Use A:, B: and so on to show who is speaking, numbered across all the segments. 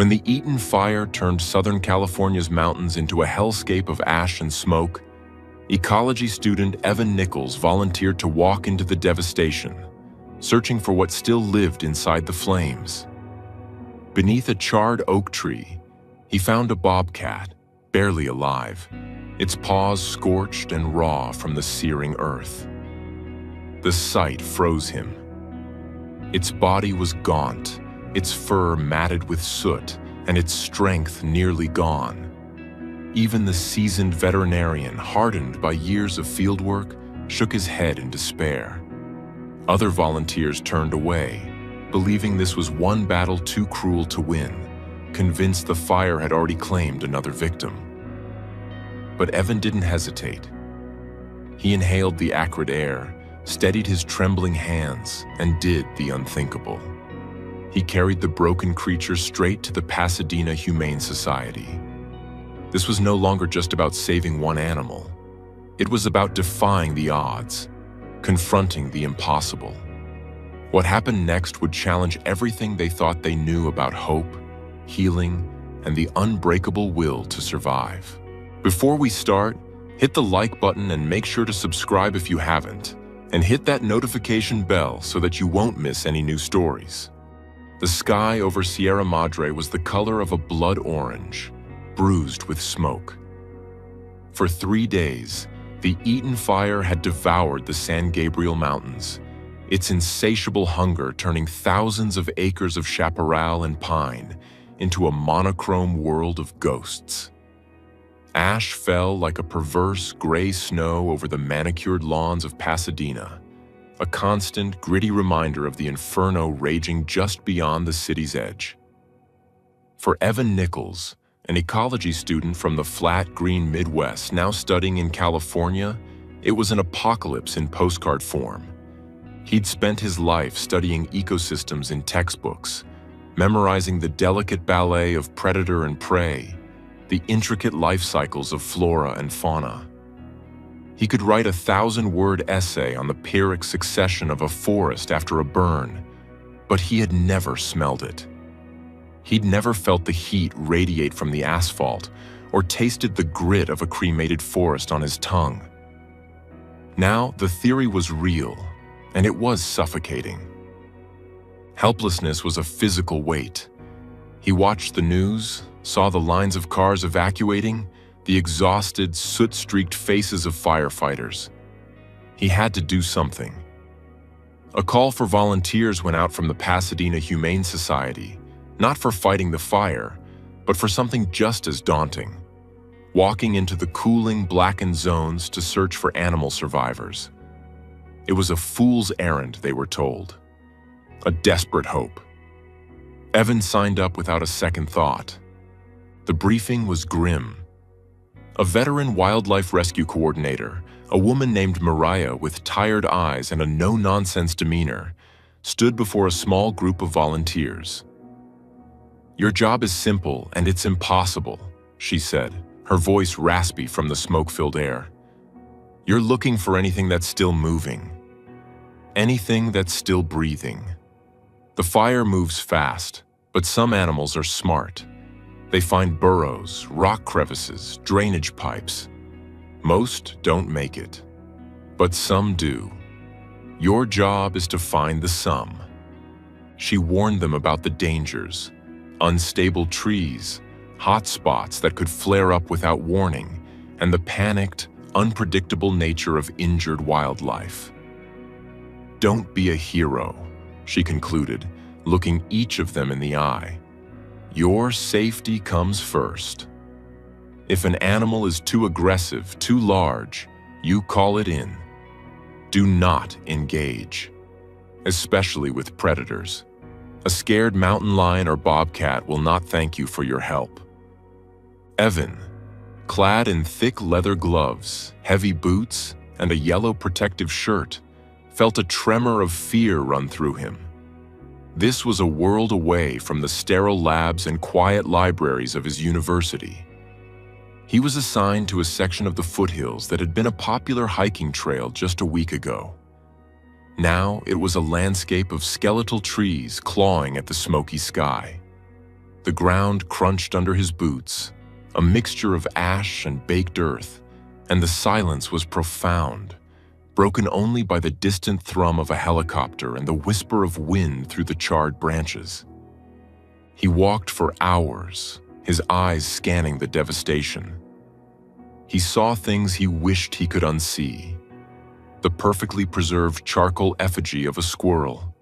A: When the Eaton fire turned Southern California's mountains into a hellscape of ash and smoke, ecology student Evan Nichols volunteered to walk into the devastation, searching for what still lived inside the flames. Beneath a charred oak tree, he found a bobcat, barely alive, its paws scorched and raw from the searing earth. The sight froze him. Its body was gaunt, its fur matted with soot, and its strength nearly gone. Even the seasoned veterinarian, hardened by years of fieldwork, shook his head in despair. Other volunteers turned away, believing this was one battle too cruel to win, convinced the fire had already claimed another victim. But Evan didn't hesitate. He inhaled the acrid air, steadied his trembling hands, and did the unthinkable. He carried the broken creature straight to the Pasadena Humane Society. This was no longer just about saving one animal. It was about defying the odds, confronting the impossible. What happened next would challenge everything they thought they knew about hope, healing, and the unbreakable will to survive. Before we start, hit the like button and make sure to subscribe if you haven't, and hit that notification bell so that you won't miss any new stories. The sky over Sierra Madre was the color of a blood orange, bruised with smoke. For 3 days, the Eaton fire had devoured the San Gabriel Mountains, its insatiable hunger turning thousands of acres of chaparral and pine into a monochrome world of ghosts. Ash fell like a perverse gray snow over the manicured lawns of Pasadena, a constant, gritty reminder of the inferno raging just beyond the city's edge. For Evan Nichols, an ecology student from the flat, green Midwest now studying in California, it was an apocalypse in postcard form. He'd spent his life studying ecosystems in textbooks, memorizing the delicate ballet of predator and prey, the intricate life cycles of flora and fauna. He could write a 1,000-word essay on the Pyrrhic succession of a forest after a burn, but he had never smelled it. He'd never felt the heat radiate from the asphalt or tasted the grit of a cremated forest on his tongue. Now, the theory was real, and it was suffocating. Helplessness was a physical weight. He watched the news, saw the lines of cars evacuating, the exhausted, soot-streaked faces of firefighters. He had to do something. A call for volunteers went out from the Pasadena Humane Society, not for fighting the fire, but for something just as daunting: walking into the cooling, blackened zones to search for animal survivors. It was a fool's errand, they were told. A desperate hope. Evan signed up without a second thought. The briefing was grim. A veteran wildlife rescue coordinator, a woman named Mariah with tired eyes and a no-nonsense demeanor, stood before a small group of volunteers. "Your job is simple and it's impossible," she said, her voice raspy from the smoke-filled air. "You're looking for anything that's still moving. Anything that's still breathing. The fire moves fast, but some animals are smart. They find burrows, rock crevices, drainage pipes. Most don't make it, but some do. Your job is to find the some." She warned them about the dangers: unstable trees, hot spots that could flare up without warning, and the panicked, unpredictable nature of injured wildlife. "Don't be a hero," she concluded, looking each of them in the eye. "Your safety comes first. If an animal is too aggressive, too large, you call it in. Do not engage, especially with predators. A scared mountain lion or bobcat will not thank you for your help." Evan, clad in thick leather gloves, heavy boots, and a yellow protective shirt, felt a tremor of fear run through him. This was a world away from the sterile labs and quiet libraries of his university. He was assigned to a section of the foothills that had been a popular hiking trail just a week ago. Now it was a landscape of skeletal trees clawing at the smoky sky. The ground crunched under his boots, a mixture of ash and baked earth, and the silence was profound, broken only by the distant thrum of a helicopter and the whisper of wind through the charred branches. He walked for hours, his eyes scanning the devastation. He saw things he wished he could unsee. The perfectly preserved charcoal effigy of a squirrel,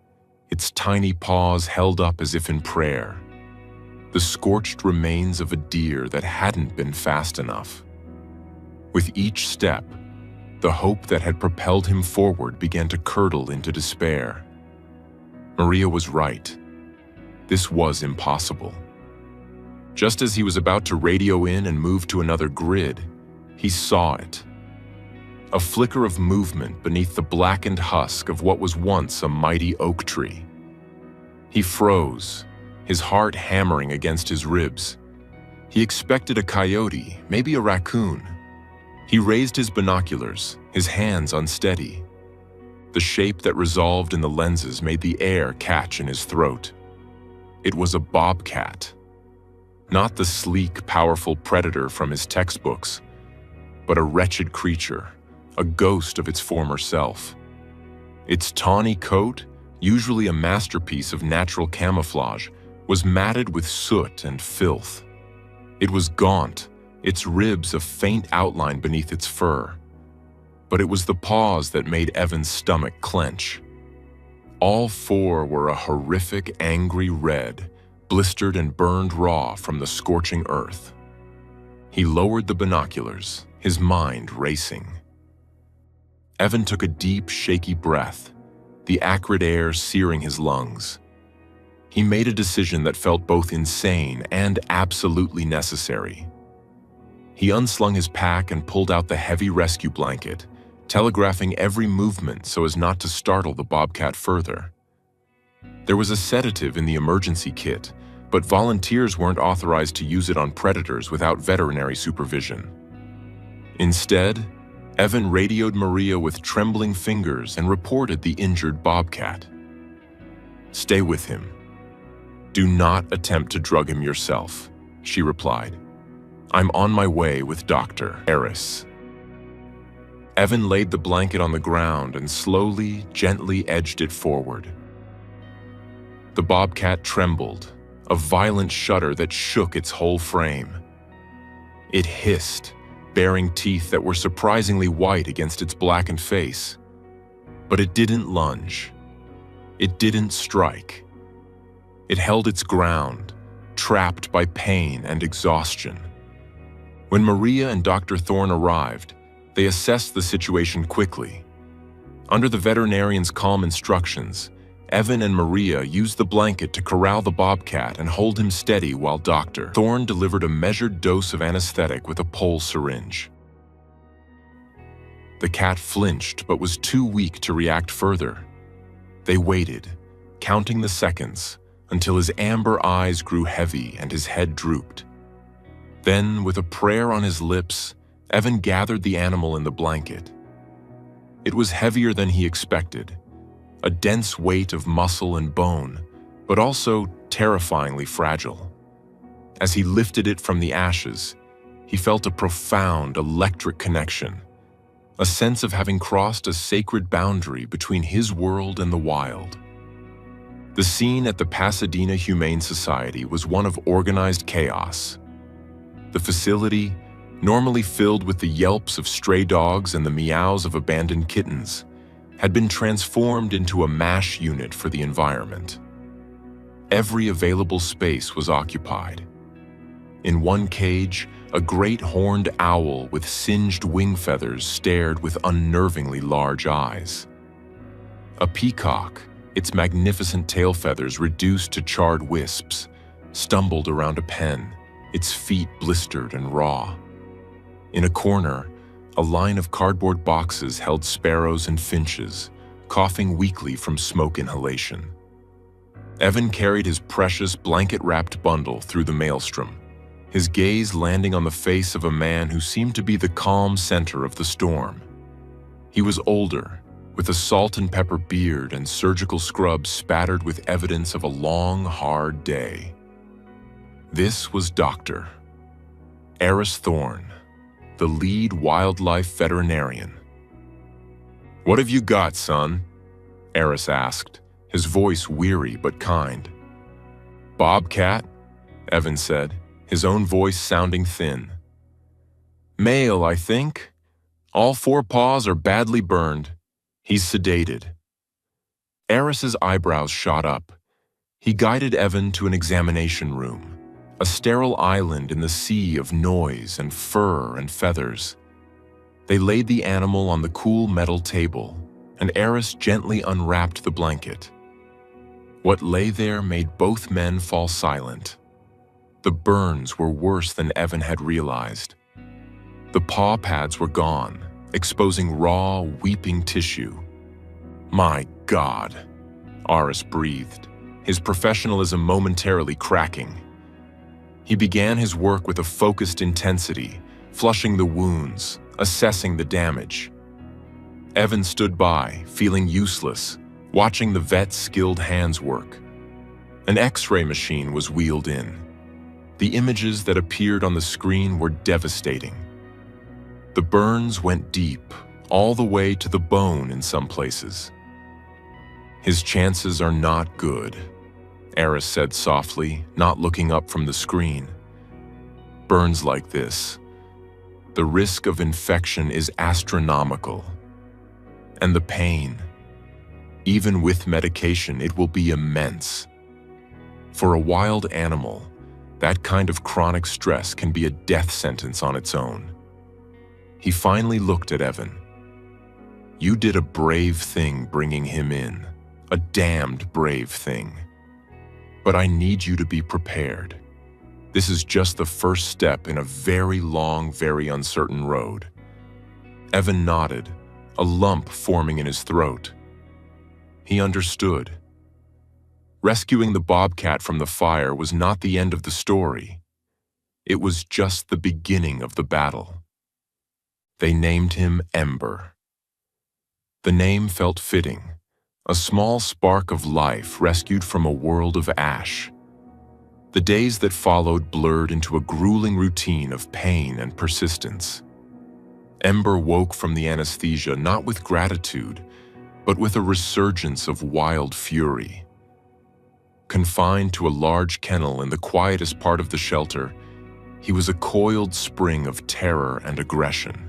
A: its tiny paws held up as if in prayer. The scorched remains of a deer that hadn't been fast enough. With each step, the hope that had propelled him forward began to curdle into despair. Maria was right. This was impossible. Just as he was about to radio in and move to another grid, he saw it. A flicker of movement beneath the blackened husk of what was once a mighty oak tree. He froze, his heart hammering against his ribs. He expected a coyote, maybe a raccoon. He raised his binoculars, his hands unsteady. The shape that resolved in the lenses made the air catch in his throat. It was a bobcat. Not the sleek, powerful predator from his textbooks, but a wretched creature, a ghost of its former self. Its tawny coat, usually a masterpiece of natural camouflage, was matted with soot and filth. It was gaunt, its ribs a faint outline beneath its fur. But it was the paws that made Evan's stomach clench. All four were a horrific, angry red, blistered and burned raw from the scorching earth. He lowered the binoculars, his mind racing. Evan took a deep, shaky breath, the acrid air searing his lungs. He made a decision that felt both insane and absolutely necessary. He unslung his pack and pulled out the heavy rescue blanket, telegraphing every movement so as not to startle the bobcat further. There was a sedative in the emergency kit, but volunteers weren't authorized to use it on predators without veterinary supervision. Instead, Evan radioed Maria with trembling fingers and reported the injured bobcat. "Stay with him. Do not attempt to drug him yourself," she replied. "I'm on my way with Dr. Harris." Evan laid the blanket on the ground and slowly, gently edged it forward. The bobcat trembled, a violent shudder that shook its whole frame. It hissed, baring teeth that were surprisingly white against its blackened face. But it didn't lunge. It didn't strike. It held its ground, trapped by pain and exhaustion. When Maria and Dr. Thorne arrived, they assessed the situation quickly. Under the veterinarian's calm instructions, Evan and Maria used the blanket to corral the bobcat and hold him steady while Dr. Thorne delivered a measured dose of anesthetic with a pole syringe. The cat flinched but was too weak to react further. They waited, counting the seconds, until his amber eyes grew heavy and his head drooped. Then, with a prayer on his lips, Evan gathered the animal in the blanket. It was heavier than he expected, a dense weight of muscle and bone, but also terrifyingly fragile. As he lifted it from the ashes, he felt a profound electric connection, a sense of having crossed a sacred boundary between his world and the wild. The scene at the Pasadena Humane Society was one of organized chaos. The facility, normally filled with the yelps of stray dogs and the meows of abandoned kittens, had been transformed into a MASH unit for the environment. Every available space was occupied. In one cage, a great horned owl with singed wing feathers stared with unnervingly large eyes. A peacock, its magnificent tail feathers reduced to charred wisps, stumbled around a pen, its feet blistered and raw. In a corner, a line of cardboard boxes held sparrows and finches, coughing weakly from smoke inhalation. Evan carried his precious blanket-wrapped bundle through the maelstrom, his gaze landing on the face of a man who seemed to be the calm center of the storm. He was older, with a salt and pepper beard and surgical scrubs spattered with evidence of a long, hard day. This was Dr. Eris Thorne, the lead wildlife veterinarian. "What have you got, son?" Eris asked, his voice weary but kind. "Bobcat," Evan said, his own voice sounding thin. "Male, I think. All 4 paws are badly burned. He's sedated." Eris's eyebrows shot up. He guided Evan to an examination room, a sterile island in the sea of noise and fur and feathers. They laid the animal on the cool metal table, and Eris gently unwrapped the blanket. What lay there made both men fall silent. The burns were worse than Evan had realized. The paw pads were gone, exposing raw, weeping tissue. "My God," Aris breathed, his professionalism momentarily cracking. He began his work with a focused intensity, flushing the wounds, assessing the damage. Evan stood by, feeling useless, watching the vet's skilled hands work. An X-ray machine was wheeled in. The images that appeared on the screen were devastating. The burns went deep, all the way to the bone in some places. "His chances are not good," Eris said softly, not looking up from the screen. "Burns like this, the risk of infection is astronomical. And the pain, even with medication, it will be immense. For a wild animal, that kind of chronic stress can be a death sentence on its own." He finally looked at Evan. "You did a brave thing bringing him in, a damned brave thing. But I need you to be prepared. This is just the first step in a very long, very uncertain road." Evan nodded, a lump forming in his throat. He understood. Rescuing the bobcat from the fire was not the end of the story. It was just the beginning of the battle. They named him Ember. The name felt fitting, a small spark of life rescued from a world of ash. The days that followed blurred into a grueling routine of pain and persistence. Ember woke from the anesthesia not with gratitude, but with a resurgence of wild fury. Confined to a large kennel in the quietest part of the shelter, he was a coiled spring of terror and aggression.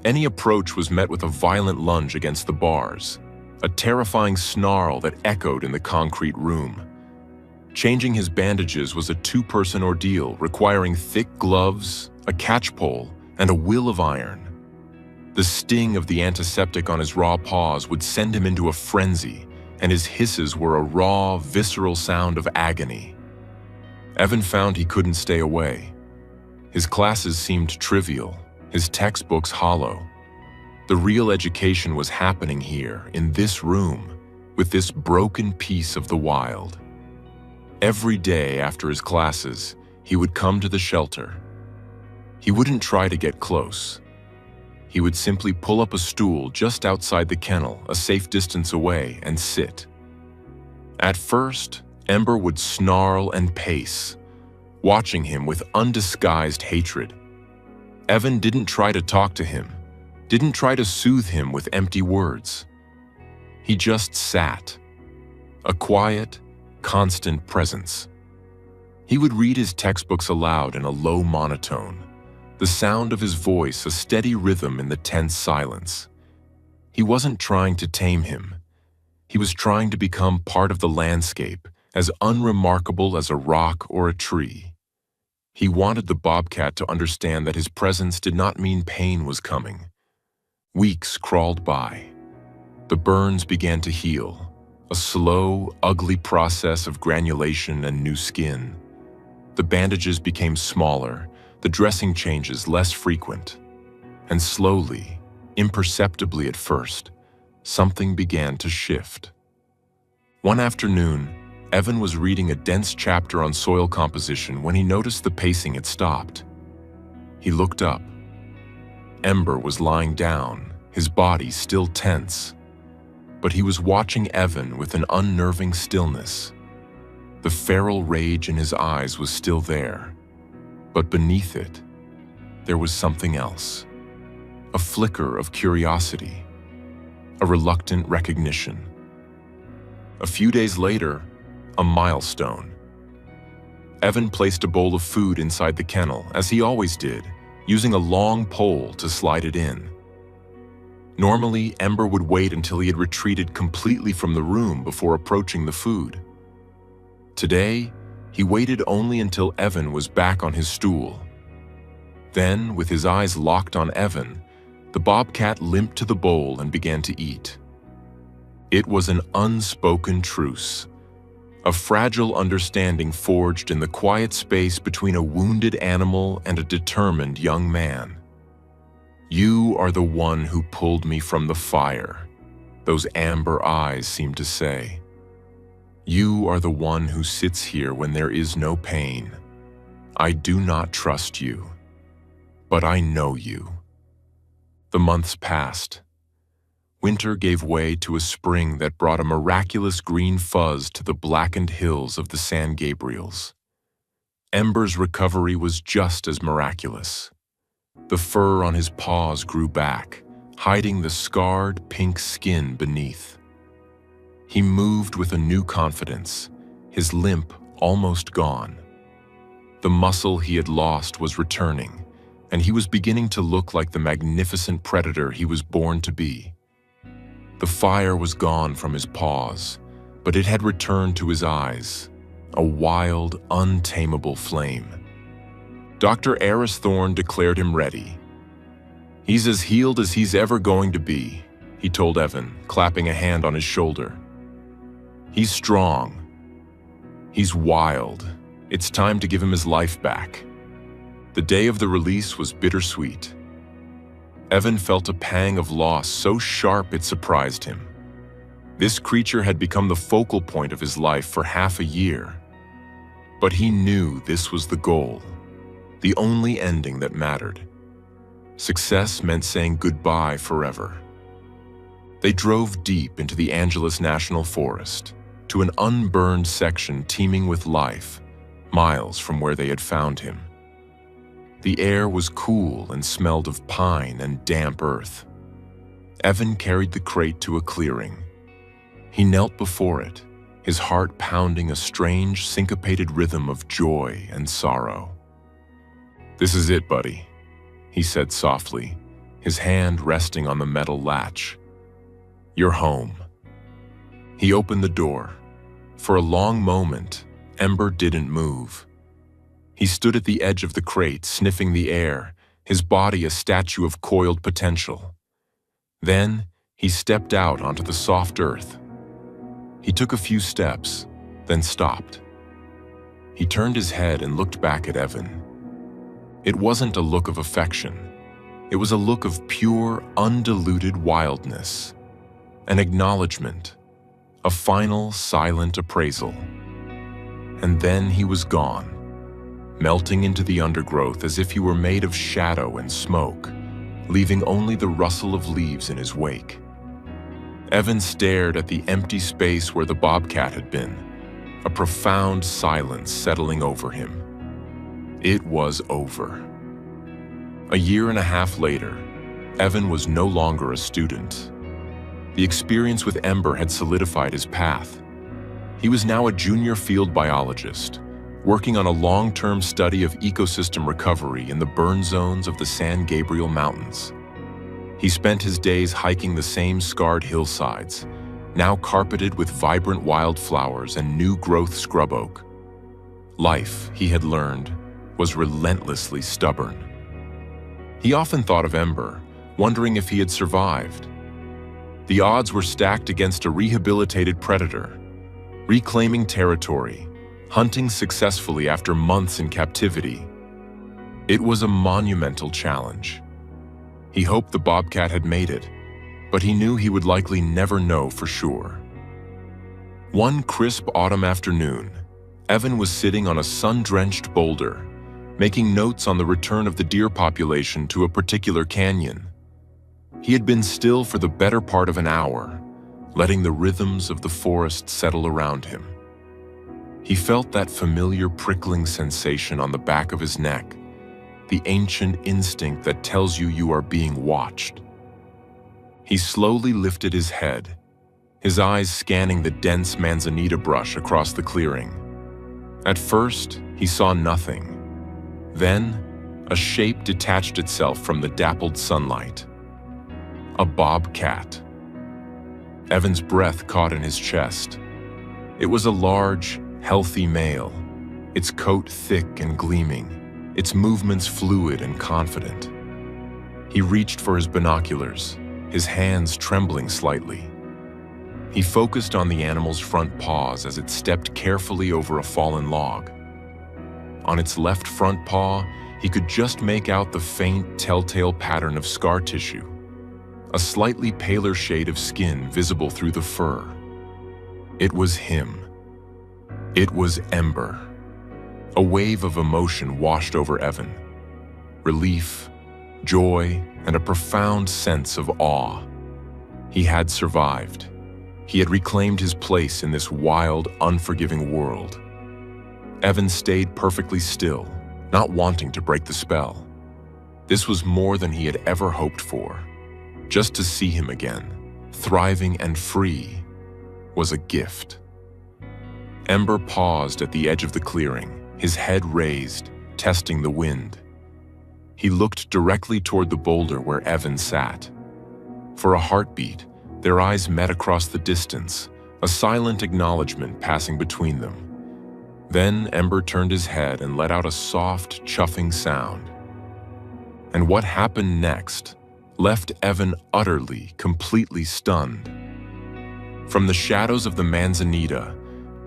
A: Any approach was met with a violent lunge against the bars, a terrifying snarl that echoed in the concrete room. Changing his bandages was a 2-person ordeal requiring thick gloves, a catchpole, and a will of iron. The sting of the antiseptic on his raw paws would send him into a frenzy, and his hisses were a raw, visceral sound of agony. Evan found he couldn't stay away. His classes seemed trivial, his textbooks hollow. The real education was happening here, in this room, with this broken piece of the wild. Every day after his classes, he would come to the shelter. He wouldn't try to get close. He would simply pull up a stool just outside the kennel, a safe distance away, and sit. At first, Ember would snarl and pace, watching him with undisguised hatred. Evan didn't try to talk to him, didn't try to soothe him with empty words. He just sat, a quiet, constant presence. He would read his textbooks aloud in a low monotone, the sound of his voice a steady rhythm in the tense silence. He wasn't trying to tame him. He was trying to become part of the landscape, as unremarkable as a rock or a tree. He wanted the bobcat to understand that his presence did not mean pain was coming. Weeks crawled by. The burns began to heal, a slow, ugly process of granulation and new skin. The bandages became smaller, the dressing changes less frequent. And slowly, imperceptibly at first, something began to shift. One afternoon, Evan was reading a dense chapter on soil composition when he noticed the pacing had stopped. He looked up. Ember was lying down, his body still tense. But he was watching Evan with an unnerving stillness. The feral rage in his eyes was still there, but beneath it, there was something else. A flicker of curiosity, a reluctant recognition. A few days later, a milestone. Evan placed a bowl of food inside the kennel, as he always did, using a long pole to slide it in. Normally, Ember would wait until he had retreated completely from the room before approaching the food. Today, he waited only until Evan was back on his stool. Then, with his eyes locked on Evan, the bobcat limped to the bowl and began to eat. It was an unspoken truce, a fragile understanding forged in the quiet space between a wounded animal and a determined young man. "You are the one who pulled me from the fire," those amber eyes seemed to say. "You are the one who sits here when there is no pain. I do not trust you, but I know you." The months passed. Winter gave way to a spring that brought a miraculous green fuzz to the blackened hills of the San Gabriels. Ember's recovery was just as miraculous. The fur on his paws grew back, hiding the scarred pink skin beneath. He moved with a new confidence, his limp almost gone. The muscle he had lost was returning, and he was beginning to look like the magnificent predator he was born to be. The fire was gone from his paws, but it had returned to his eyes, a wild, untamable flame. Dr. Eris Thorne declared him ready. "He's as healed as he's ever going to be," he told Evan, clapping a hand on his shoulder. "He's strong. He's wild. It's time to give him his life back." The day of the release was bittersweet. Evan felt a pang of loss so sharp it surprised him. This creature had become the focal point of his life for half a year. But he knew this was the goal, the only ending that mattered. Success meant saying goodbye forever. They drove deep into the Angeles National Forest, to an unburned section teeming with life, miles from where they had found him. The air was cool and smelled of pine and damp earth. Evan carried the crate to a clearing. He knelt before it, his heart pounding a strange, syncopated rhythm of joy and sorrow. "This is it, buddy," he said softly, his hand resting on the metal latch. "You're home." He opened the door. For a long moment, Ember didn't move. He stood at the edge of the crate, sniffing the air, his body a statue of coiled potential. Then, he stepped out onto the soft earth. He took a few steps, then stopped. He turned his head and looked back at Evan. It wasn't a look of affection. It was a look of pure, undiluted wildness. An acknowledgement, a final, silent appraisal. And then he was gone, melting into the undergrowth as if he were made of shadow and smoke, leaving only the rustle of leaves in his wake. Evan stared at the empty space where the bobcat had been, a profound silence settling over him. It was over. A year and a half later, Evan was no longer a student. The experience with Ember had solidified his path. He was now a junior field biologist, working on a long-term study of ecosystem recovery in the burn zones of the San Gabriel Mountains. He spent his days hiking the same scarred hillsides, now carpeted with vibrant wildflowers and new-growth scrub oak. Life, he had learned, was relentlessly stubborn. He often thought of Ember, wondering if he had survived. The odds were stacked against a rehabilitated predator, reclaiming territory, hunting successfully after months in captivity. It was a monumental challenge. He hoped the bobcat had made it, but he knew he would likely never know for sure. One crisp autumn afternoon, Evan was sitting on a sun-drenched boulder, making notes on the return of the deer population to a particular canyon. He had been still for the better part of an hour, letting the rhythms of the forest settle around him. He felt that familiar prickling sensation on the back of his neck, the ancient instinct that tells you are being watched. He slowly lifted his head, his eyes scanning the dense manzanita brush across the clearing. At first, he saw nothing. Then, a shape detached itself from the dappled sunlight. A bobcat. Evan's breath caught in his chest. It was a large, healthy male, its coat thick and gleaming, its movements fluid and confident. He reached for his binoculars, his hands trembling slightly. He focused on the animal's front paws as it stepped carefully over a fallen log. On its left front paw, he could just make out the faint, telltale pattern of scar tissue, a slightly paler shade of skin visible through the fur. It was him. It was Ember. A wave of emotion washed over Evan. Relief, joy, and a profound sense of awe. He had survived. He had reclaimed his place in this wild, unforgiving world. Evan stayed perfectly still, not wanting to break the spell. This was more than he had ever hoped for. Just to see him again, thriving and free, was a gift. Ember paused at the edge of the clearing, his head raised, testing the wind. He looked directly toward the boulder where Evan sat. For a heartbeat, their eyes met across the distance, a silent acknowledgement passing between them. Then Ember turned his head and let out a soft, chuffing sound. And what happened next left Evan utterly, completely stunned. From the shadows of the manzanita,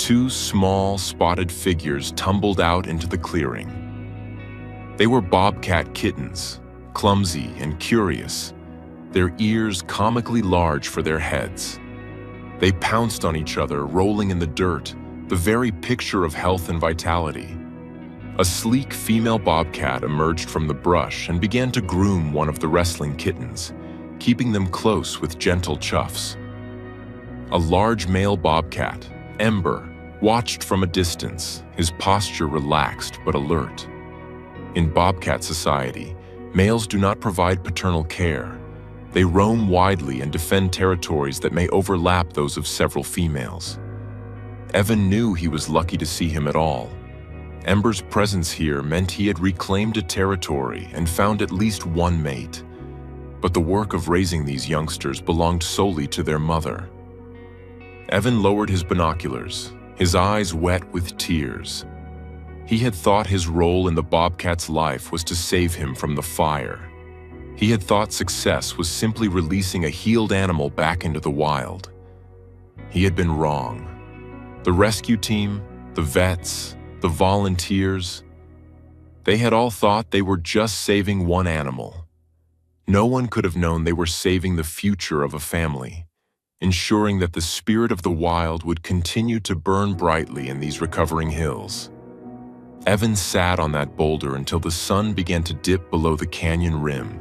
A: two small, spotted figures tumbled out into the clearing. They were bobcat kittens, clumsy and curious, their ears comically large for their heads. They pounced on each other, rolling in the dirt, the very picture of health and vitality. A sleek female bobcat emerged from the brush and began to groom one of the wrestling kittens, keeping them close with gentle chuffs. A large male bobcat, Ember, watched from a distance, his posture relaxed but alert. In bobcat society, males do not provide paternal care. They roam widely and defend territories that may overlap those of several females. Evan knew he was lucky to see him at all. Ember's presence here meant he had reclaimed a territory and found at least one mate. But the work of raising these youngsters belonged solely to their mother. Evan lowered his binoculars, his eyes wet with tears. He had thought his role in the bobcat's life was to save him from the fire. He had thought success was simply releasing a healed animal back into the wild. He had been wrong. The rescue team, the vets, the volunteers, they had all thought they were just saving one animal. No one could have known they were saving the future of a family, ensuring that the spirit of the wild would continue to burn brightly in these recovering hills. Evan sat on that boulder until the sun began to dip below the canyon rim,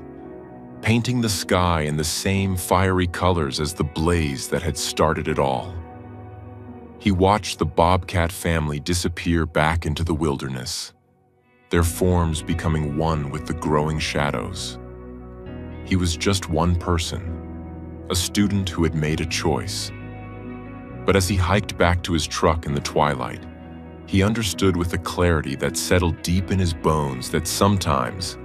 A: painting the sky in the same fiery colors as the blaze that had started it all. He watched the bobcat family disappear back into the wilderness, their forms becoming one with the growing shadows. He was just one person, a student who had made a choice. But as he hiked back to his truck in the twilight, he understood with a clarity that settled deep in his bones that sometimes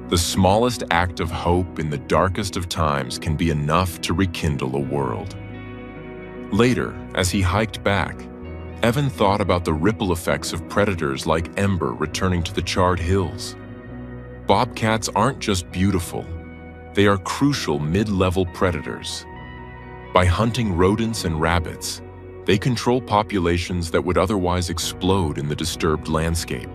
A: the smallest act of hope in the darkest of times can be enough to rekindle a world. Later, as he hiked back, Evan thought about the ripple effects of predators like Ember returning to the charred hills. Bobcats aren't just beautiful, they are crucial mid-level predators. By hunting rodents and rabbits, they control populations that would otherwise explode in the disturbed landscape.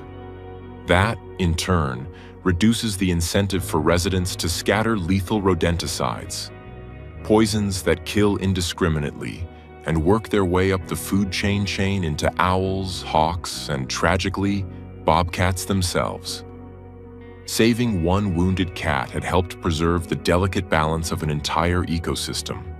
A: That, in turn, reduces the incentive for residents to scatter lethal rodenticides, poisons that kill indiscriminately and work their way up the food chain into owls, hawks, and tragically, bobcats themselves. Saving one wounded cat had helped preserve the delicate balance of an entire ecosystem.